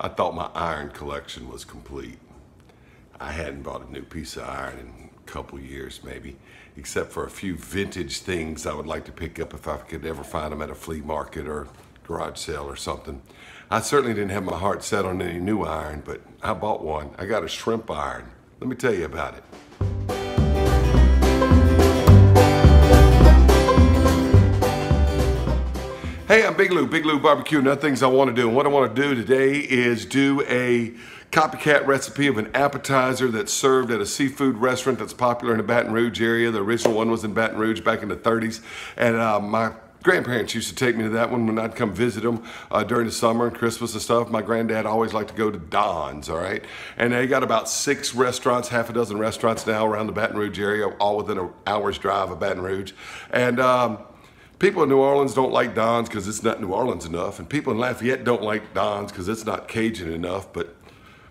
I thought my iron collection was complete. I hadn't bought a new piece of iron in a couple years maybe, except for a few vintage things I would like to pick up if I could ever find them at a flea market or garage sale or something. I certainly didn't have my heart set on any new iron, but I bought one. I got a shrimp iron. Let me tell you about it. Hey, I'm Big Lou Barbecue, and other things I want to do. And what I want to do today is do a copycat recipe of an appetizer that's served at a seafood restaurant that's popular in the Baton Rouge area. The original one was in Baton Rouge back in the 30s. And my grandparents used to take me to that one when I'd come visit them during the summer and Christmas and stuff. My granddad always liked to go to Don's, all right? And they got about 6 restaurants, half a dozen restaurants now around the Baton Rouge area, all within an hour's drive of Baton Rouge. And people in New Orleans don't like Don's because it's not New Orleans enough. And people in Lafayette don't like Don's because it's not Cajun enough. But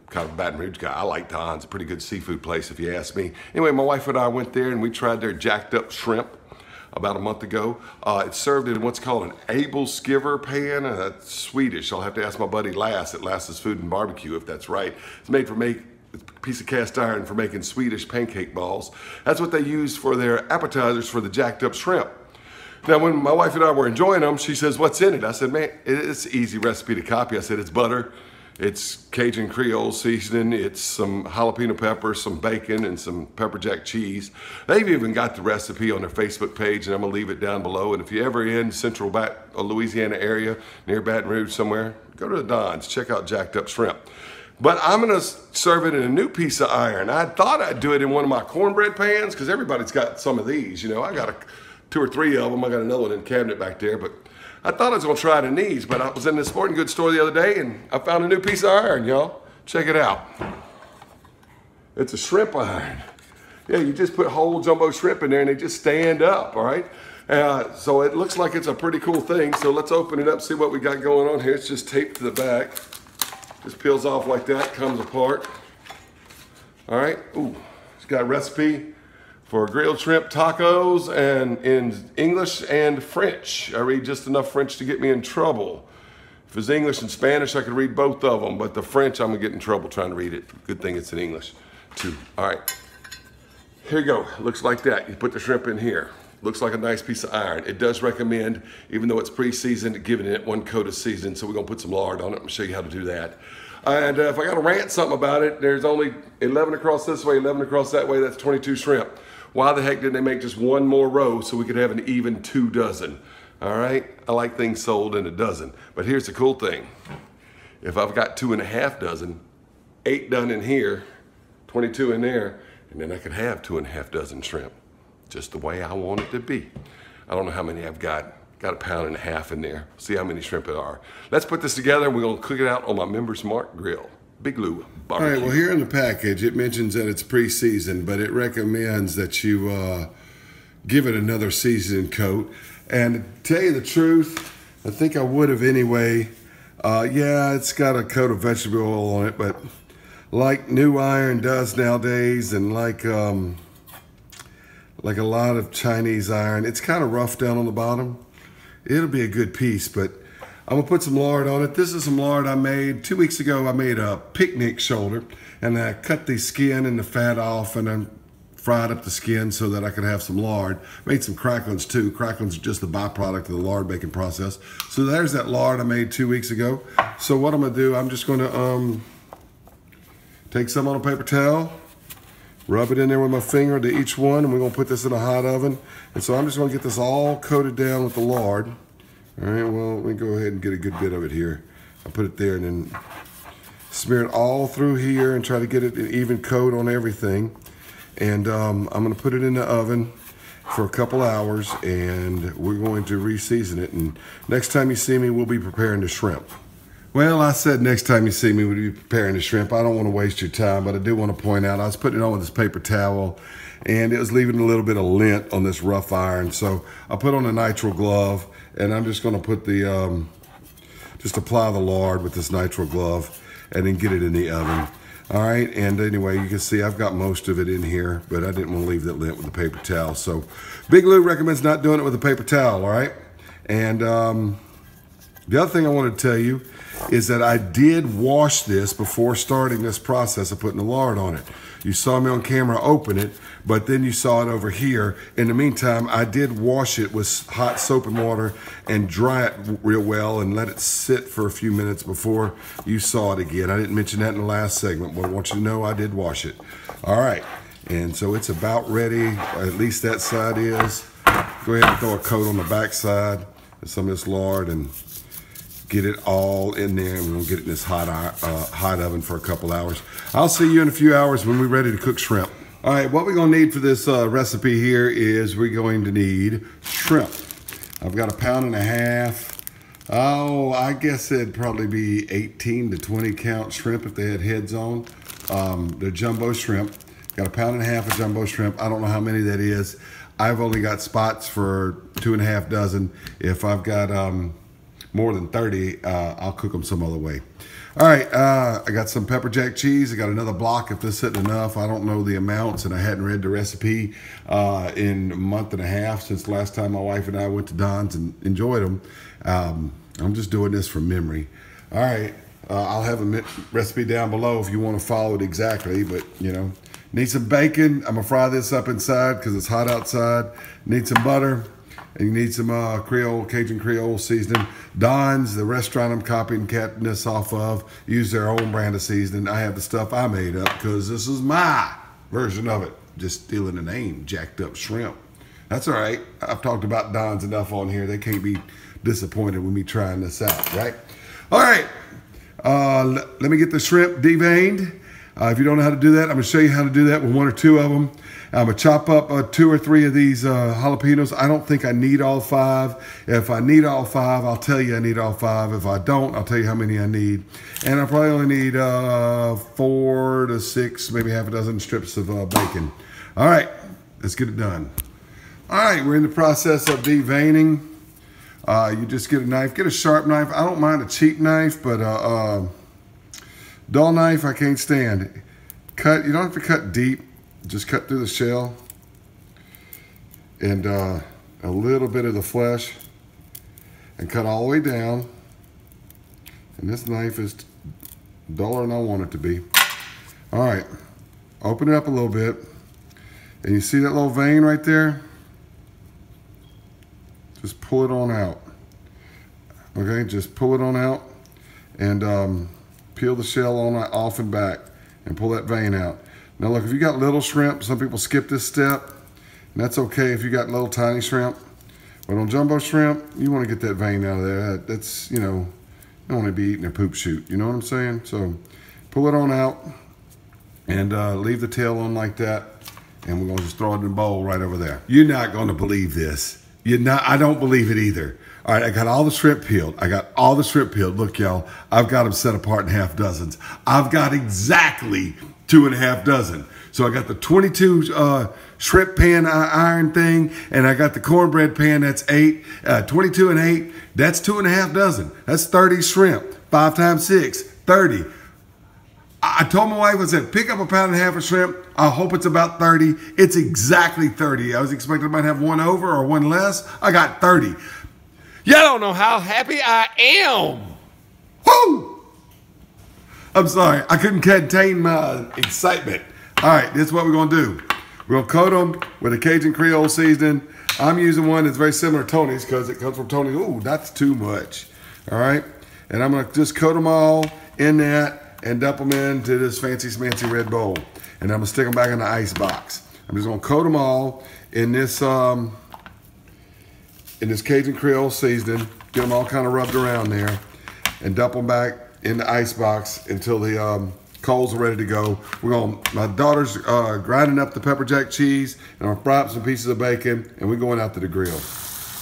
I'm kind of a Baton Rouge guy. I like Don's, a pretty good seafood place if you ask me. Anyway, my wife and I went there and we tried their jacked up shrimp about a month ago. It's served in what's called an Æbleskiver Pan. That's Swedish. I'll have to ask my buddy Lass at Lass's Food and Barbecue if that's right. It's made for it's a piece of cast iron for making Swedish pancake balls. That's what they use for their appetizers for the jacked up shrimp. Now, when my wife and I were enjoying them, she says, "What's in it?" I said, "Man, it's an easy recipe to copy." I said, "It's butter, it's Cajun Creole seasoning, it's some jalapeno peppers, some bacon, and some pepper jack cheese." They've even got the recipe on their Facebook page, and I'm gonna leave it down below. And if you're ever in central Louisiana area, near Baton Rouge somewhere, go to the Don's, check out jacked up shrimp. But I'm gonna serve it in a new piece of iron. I thought I'd do it in one of my cornbread pans, because everybody's got some of these. You know, I got 2 or 3 of them. I got another one in the cabinet back there, but I thought I was gonna try it in these, but I was in the sporting goods store the other day and I found a new piece of iron, y'all. Check it out. It's a shrimp iron. Yeah, you just put whole jumbo shrimp in there and they just stand up, all right? So it looks like it's a pretty cool thing. So let's open it up, see what we got going on here. It's just taped to the back. Just peels off like that, comes apart. All right, ooh, it's got a recipe for grilled shrimp tacos, and in English and French. I read just enough French to get me in trouble. If it was English and Spanish, I could read both of them, but the French, I'm gonna get in trouble trying to read it. Good thing it's in English too. All right, here you go. Looks like that. You put the shrimp in here. Looks like a nice piece of iron. It does recommend, even though it's pre-seasoned, giving it 1 coat of seasoning, so we're gonna put some lard on it. I'm gonna show you how to do that. And if I gotta rant something about it, there's only 11 across this way, 11 across that way, that's 22 shrimp. Why the heck didn't they make just 1 more row so we could have an even 2 dozen? All right, I like things sold in a dozen. But here's the cool thing. If I've got 2.5 dozen, 8 done in here, 22 in there, and then I could have 2.5 dozen shrimp, just the way I want it to be. I don't know how many I've got. Got 1.5 pounds in there. See how many shrimp there are. Let's put this together and we're gonna cook it out on my Members Mark grill. Big Lou Barbecue. All right, well, here in the package, it mentions that it's pre-seasoned, but it recommends that you give it another seasoning coat. And to tell you the truth, I think I would have anyway. Yeah, it's got a coat of vegetable oil on it, but like new iron does nowadays, and like a lot of Chinese iron, it's kind of rough down on the bottom. It'll be a good piece, but I'm gonna put some lard on it. This is some lard I made 2 weeks ago. I made a picnic shoulder, and I cut the skin and the fat off, and I fried up the skin so that I could have some lard. Made some cracklings too. Cracklings are just the byproduct of the lard making process. So there's that lard I made 2 weeks ago. So what I'm gonna do, I'm just gonna take some on a paper towel, rub it in there with my finger to each one, and we're gonna put this in a hot oven. And so I'm just gonna get this all coated down with the lard. All right, well, let me go ahead and get a good bit of it here. I'll put it there and then smear it all through here and try to get it an even coat on everything. And I'm gonna put it in the oven for a couple hours, and we're going to re-season it. And next time you see me, we'll be preparing the shrimp. Well, I said next time you see me, we'll be preparing the shrimp. I don't wanna waste your time, but I do wanna point out, I was putting it on with this paper towel, and it was leaving a little bit of lint on this rough iron. So I put on a nitrile glove, and I'm just gonna put the, just apply the lard with this nitrile glove and then get it in the oven. All right, and anyway, you can see I've got most of it in here, but I didn't want to leave that lint with the paper towel. So Big Lou recommends not doing it with a paper towel, all right? And The other thing I want to tell you is that I did wash this before starting this process of putting the lard on it. You saw me on camera open it, but then you saw it over here. In the meantime, I did wash it with hot soap and water and dry it real well and let it sit for a few minutes before you saw it again. I didn't mention that in the last segment, but I want you to know I did wash it. All right, and so it's about ready, at least that side is. Go ahead and throw a coat on the back side of some of this lard and get it all in there. We're gonna get it in this hot oven for a couple hours. I'll see you in a few hours when we're ready to cook shrimp. All right, what we're gonna need for this recipe here is we're going to need shrimp. I've got 1.5 pounds. Oh, I guess it'd probably be 18 to 20 count shrimp if they had heads on. They're jumbo shrimp. Got 1.5 pounds of jumbo shrimp. I don't know how many that is. I've only got spots for 2.5 dozen. If I've got more than 30, I'll cook them some other way. All right, I got some pepper jack cheese. I got another block if this isn't enough. I don't know the amounts, and I hadn't read the recipe in a month and a half since the last time my wife and I went to Don's and enjoyed them. I'm just doing this from memory. All right, I'll have a recipe down below if you want to follow it exactly, but you know, need some bacon. I'm gonna fry this up inside because it's hot outside. Need some butter. And you need some Cajun Creole seasoning. Don's, the restaurant I'm copying this off of, use their own brand of seasoning. I have the stuff I made up because this is my version of it. Just stealing the name, Jacked Up Shrimp. That's all right. I've talked about Don's enough on here. They can't be disappointed with me trying this out, right? All right, let me get the shrimp deveined. If you don't know how to do that, I'm gonna show you how to do that with 1 or 2 of them. I'm gonna chop up 2 or 3 of these jalapenos. I don't think I need all 5. If I need all 5, I'll tell you I need all 5. If I don't, I'll tell you how many I need. And I probably only need 4 to 6, maybe half a dozen strips of bacon. All right, let's get it done. All right, we're in the process of deveining. You just get a knife, get a sharp knife. I don't mind a cheap knife, but dull knife I can't stand. Cut, you don't have to cut deep. Just cut through the shell and a little bit of the flesh and cut all the way down. And this knife is duller than I want it to be. All right, open it up a little bit. And you see that little vein right there? Just pull it on out. Okay, just pull it on out and peel the shell on off and back and pull that vein out. Now look, if you got little shrimp, some people skip this step, and that's okay if you got little tiny shrimp. But on jumbo shrimp, you want to get that vein out of there. That's, you know, you don't want to be eating a poop shoot, you know what I'm saying? So pull it on out and leave the tail on like that, and we're gonna just throw it in a bowl right over there. You're not gonna believe this. I don't believe it either. All right, I got all the shrimp peeled. Look, y'all, I've got them set apart in half dozens. I've got exactly 2.5 dozen. So I got the 22 shrimp pan iron thing, and I got the cornbread pan, that's 8. 22 and 8, that's 2.5 dozen. That's 30 shrimp. 5 times 6, 30. I told my wife, I said, pick up 1.5 pounds of shrimp. I hope it's about 30. It's exactly 30. I was expecting I might have 1 over or 1 less. I got 30. Y'all don't know how happy I am. Woo! I'm sorry, I couldn't contain my excitement. All right, this is what we're gonna do. We're gonna coat them with a Cajun Creole seasoning. I'm using one that's very similar to Tony's because it comes from Tony's. Ooh, that's too much. All right, and I'm gonna just coat them all in that and dump them into this fancy smancy red bowl. And I'm gonna stick them back in the ice box. I'm just gonna coat them all in this Cajun Creole seasoning, get them all kind of rubbed around there, and dump them back in the ice box until the coals are ready to go. My daughter's grinding up the pepper jack cheese, and I'm gonna fry up some pieces of bacon, and we're going out to the grill.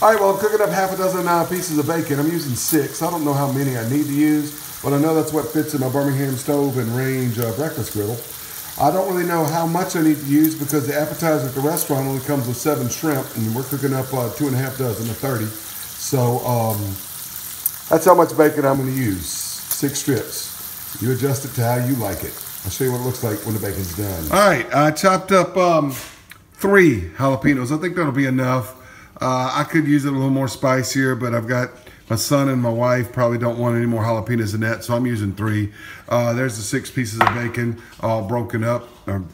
All right, well, I'm cooking up half a dozen pieces of bacon. I'm using 6. I don't know how many I need to use, but I know that's what fits in my Birmingham stove and range breakfast griddle. I don't really know how much I need to use because the appetizer at the restaurant only comes with 7 shrimp, and we're cooking up 2.5 dozen of 30. So that's how much bacon I'm gonna use, 6 strips. You adjust it to how you like it. I'll show you what it looks like when the bacon's done. All right, I chopped up 3 jalapenos. I think that'll be enough. I could use it a little more spicier, but I've got My son and my wife probably don't want any more jalapenos than that, so I'm using 3. There's the 6 pieces of bacon all broken up, and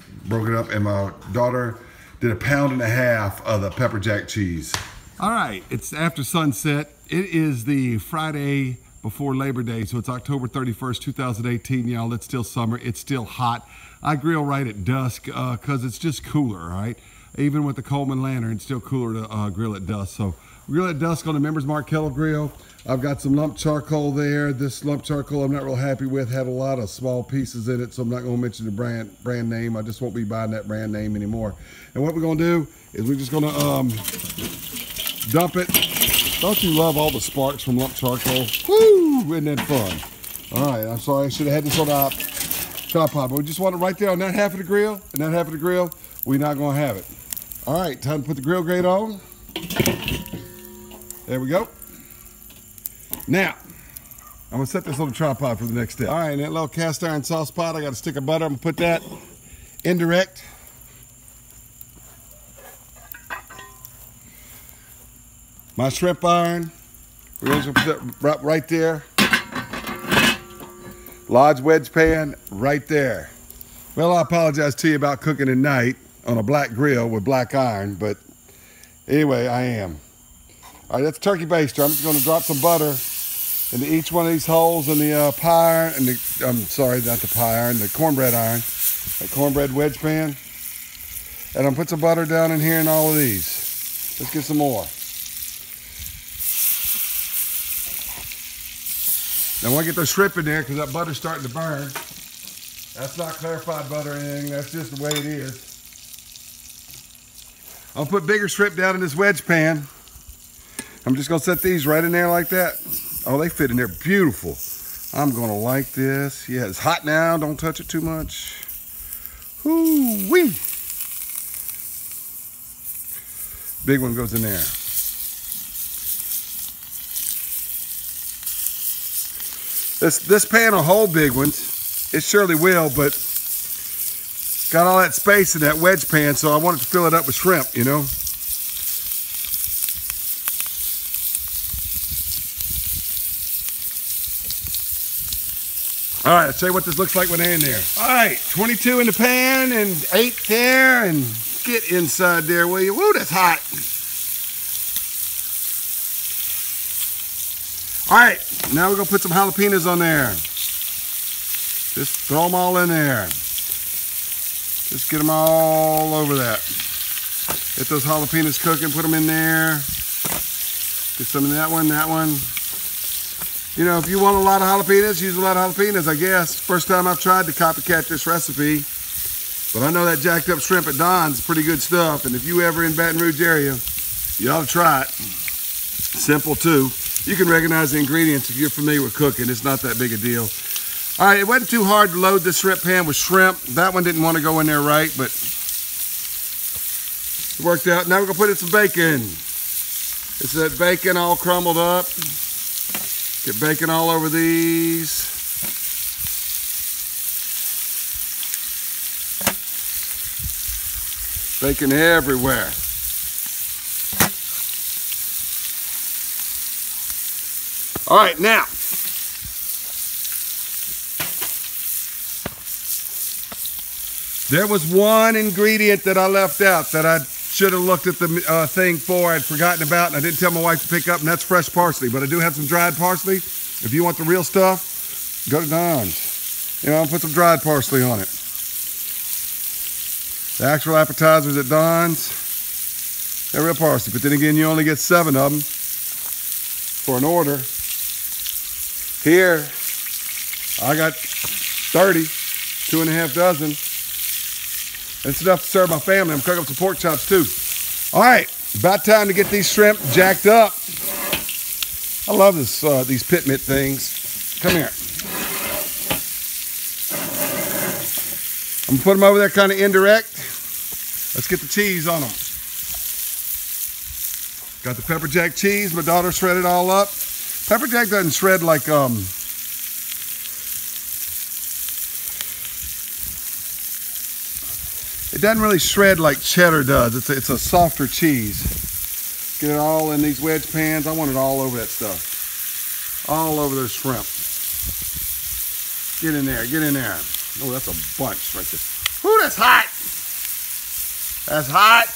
my daughter did a 1.5 pounds of the pepper jack cheese. All right, it's after sunset. It is the Friday before Labor Day, so it's October 31st, 2018, y'all. It's still summer, it's still hot. I grill right at dusk because it's just cooler, right? Even with the Coleman lantern, it's still cooler to grill at dusk. So grill at dusk on the Members Mark Kettle grill. I've got some lump charcoal there. This lump charcoal I'm not real happy with. Had a lot of small pieces in it, so I'm not going to mention the brand name. I just won't be buying that brand name anymore. And what we're going to do is we're just going to dump it. Don't you love all the sparks from lump charcoal? Woo! Isn't that fun? All right, I'm sorry. I should have had this on the tripod, but we just want it right there on that half of the grill. And that half of the grill, we're not going to have it. All right, time to put the grill grate on. There we go. Now, I'm going to set this on the tripod for the next step. All right, in that little cast iron sauce pot, I got a stick of butter. I'm going to put that indirect. My shrimp iron, we're going to put that right there. Lodge Wedge Pan, right there. Well, I apologize to you about cooking at night on a black grill with black iron, but anyway, I am. All right, that's turkey baster. I'm just going to drop some butter into each one of these holes in the pie iron, and I'm sorry, not the pie iron, the cornbread iron, the cornbread wedge pan. And I'm going to put some butter down in here in all of these. Let's get some more. Now I want to get those shrimp in there because that butter's starting to burn. That's not clarified butter or anything. That's just the way it is. I'll put bigger shrimp down in this wedge pan. I'm just going to set these right in there like that. Oh, they fit in there beautiful. I'm going to like this. Yeah, it's hot now. Don't touch it too much. Whoo-wee. Big one goes in there. This pan will hold big ones. It surely will, but got all that space in that wedge pan, so I wanted to fill it up with shrimp, you know. All right, I'll show you what this looks like when they're in there. All right, 22 in the pan and 8 there, and get inside there, will you? Woo, that's hot. All right, now we're gonna put some jalapenos on there. Just throw them all in there. Just get them all over that. Get those jalapenos cooking, put them in there. Get some in that one, that one. You know, if you want a lot of jalapenos, use a lot of jalapenos, I guess. First time I've tried to copycat this recipe. But I know that jacked up shrimp at Don's is pretty good stuff. And if you ever in Baton Rouge area, you ought to try it. Simple too. You can recognize the ingredients if you're familiar with cooking. It's not that big a deal. All right, it wasn't too hard to load this shrimp pan with shrimp. That one didn't want to go in there right, but it worked out. Now we're gonna put in some bacon. It's that bacon all crumbled up. Get bacon all over these. Bacon everywhere. All right, now, there was one ingredient that I left out that I should have looked at the thing for. I'd forgotten about, and I didn't tell my wife to pick up, and that's fresh parsley. But I do have some dried parsley. If you want the real stuff, go to Don's. You know, I'll put some dried parsley on it. The actual appetizers at Don's, they're real parsley. But then again, you only get 7 of them for an order. Here, I got 30, 2.5 dozen. That's enough to serve my family. I'm cooking up some pork chops too. All right, about time to get these shrimp jacked up. I love this, these pit mitt things. Come here. I'm gonna put them over there kind of indirect. Let's get the cheese on them. Got the pepper jack cheese. My daughter shredded all up. Pepper jack doesn't shred like it doesn't really shred like cheddar does. It's a softer cheese. Get it all in these wedge pans. I want it all over that stuff. all over their shrimp. Get in there, get in there. Oh, that's a bunch right there. Ooh, that's hot. That's hot.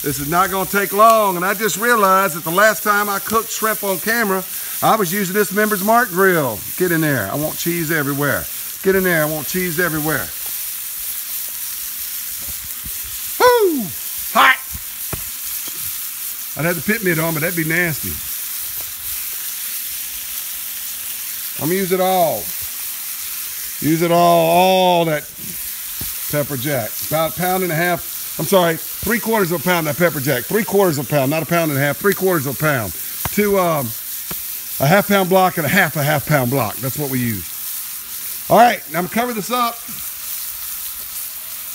This is not gonna take long, and I just realized that the last time I cooked shrimp on camera, I was using this Members Mark grill. Get in there, I want cheese everywhere. Get in there, I want cheese everywhere. Woo! Hot! I'd have the pit mitt on, but that'd be nasty. I'm gonna use it all. Use it all that pepper jack. About 1.5 pounds. I'm sorry, 3/4 of a pound of pepper jack. 3/4 of a pound, not 1.5 pounds. 3/4 of a pound. To a 1/2 pound block and a half pound block. That's what we use. All right, now I'm gonna cover this up.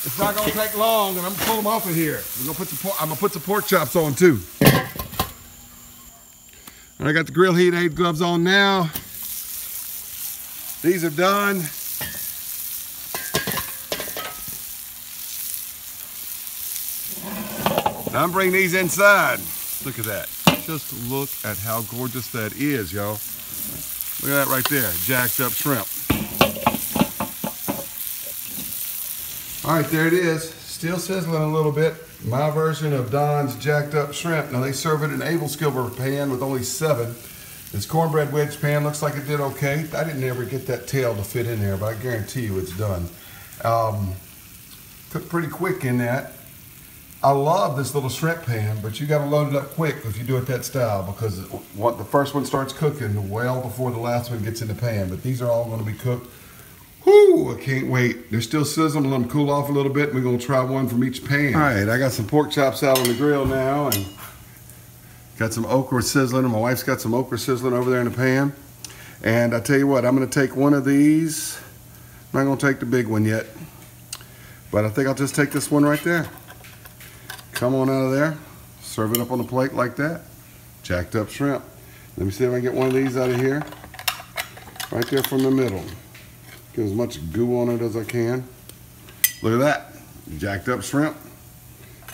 It's not gonna take long, and I'm gonna pull them off of here. I'm gonna put some pork chops on too. And I got the grill heat aid gloves on now. These are done. Now I'm bringing these inside. Look at that. Just look at how gorgeous that is, y'all. Look at that right there, jacked up shrimp. All right, there it is. Still sizzling a little bit. My version of Don's jacked up shrimp. Now they serve it in an Æbleskiver Pan with only 7. This cornbread wedge pan looks like it did okay. I didn't ever get that tail to fit in there, but I guarantee you it's done. Cooked pretty quick in that. I love this little shrimp pan, but you gotta load it up quick if you do it that style, because the first one starts cooking well before the last one gets in the pan. But these are all gonna be cooked. Whoo, I can't wait. They're still sizzling, let them cool off a little bit, and we're gonna try one from each pan. All right, I got some pork chops out on the grill now, and got some okra sizzling. My wife's got some okra sizzling over there in the pan. And I tell you what, I'm gonna take one of these. I'm not gonna take the big one yet, but I think I'll just take this one right there. Come on out of there, serve it up on the plate like that. Jacked up shrimp. Let me see if I can get one of these out of here. Right there from the middle. Get as much goo on it as I can. Look at that, jacked up shrimp.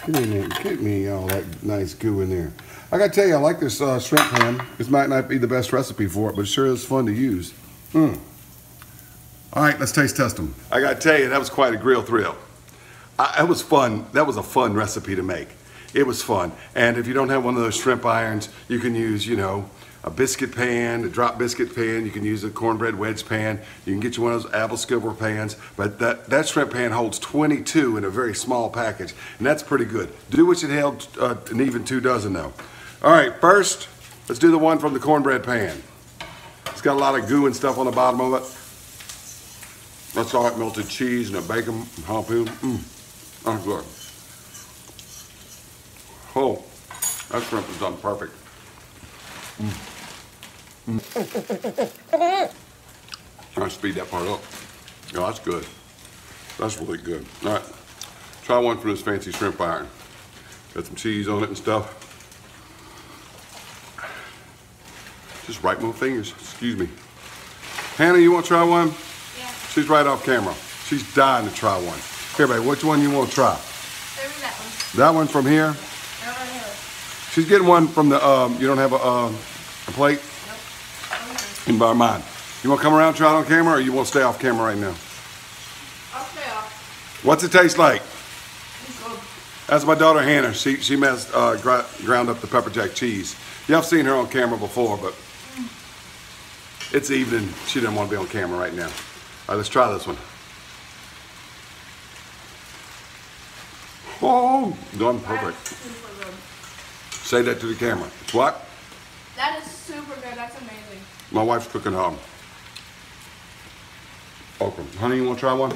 Get in there, get me all that nice goo in there. I gotta tell you, I like this shrimp pan. This might not be the best recipe for it, but it sure is fun to use. All right, let's taste test them. I gotta tell you, that was quite a grill thrill. It was fun. That was a fun recipe to make. It was fun. And if you don't have one of those shrimp irons, you can use, you know, a biscuit pan, a drop biscuit pan. You can use a cornbread wedge pan. You can get you one of those Æbleskiver pans. But that shrimp pan holds 22 in a very small package, and that's pretty good. Do what you held an even 2 dozen though. All right, first, let's do the one from the cornbread pan. It's got a lot of goo and stuff on the bottom of it. That's all that melted cheese and a bacon jalapeno. That's good. Oh, that shrimp is done perfect. Try to speed that part up. Oh, that's good. That's really good. All right, try one from this fancy shrimp iron. Got some cheese on it and stuff. Just right my fingers, excuse me. Hannah, you want to try one? Yeah. She's right off camera. She's dying to try one. Here, babe, which one you want to try? Maybe that one. That one from here? Right here. She's getting one from the, you don't have a plate? Nope. You can borrow mine. You want to come around and try it on camera, or you want to stay off camera right now? I'll stay off. What's it taste like? It's good. That's my daughter Hannah. She ground up the pepper jack cheese. Yeah, I've seen her on camera before, but it's evening. She didn't want to be on camera right now. All right, let's try this one. Oh, done perfect. That's super good. Say that to the camera. It's what? That is super good. That's amazing. My wife's cooking okra. Honey, you want to try one?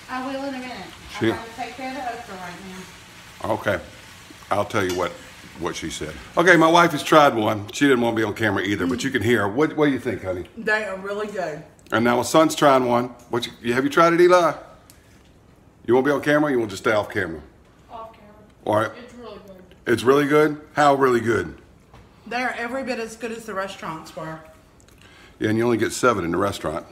I will in a minute. She- I gotta take care of the okra right now. Okay. I'll tell you what she said. Okay, my wife has tried one. She didn't want to be on camera either, but you can hear her. What do you think, honey? They are really good. And now my son's trying one. Have you tried it, Eli? You want to be on camera, or you want to just stay off camera? Off camera. All right. It's really good. It's really good? How really good? They're every bit as good as the restaurants were. Yeah, and you only get 7 in the restaurant.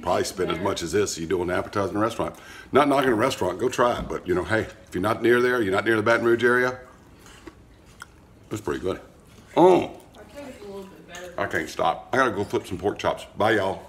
Probably spend as much as this you do an appetizer in a restaurant. Not knocking a restaurant, go try it. But, you know, hey, if you're not near there, you're not near the Baton Rouge area, That's pretty good. Oh, I think it's a little bit better. I can't stop. I gotta go flip some pork chops. Bye, y'all.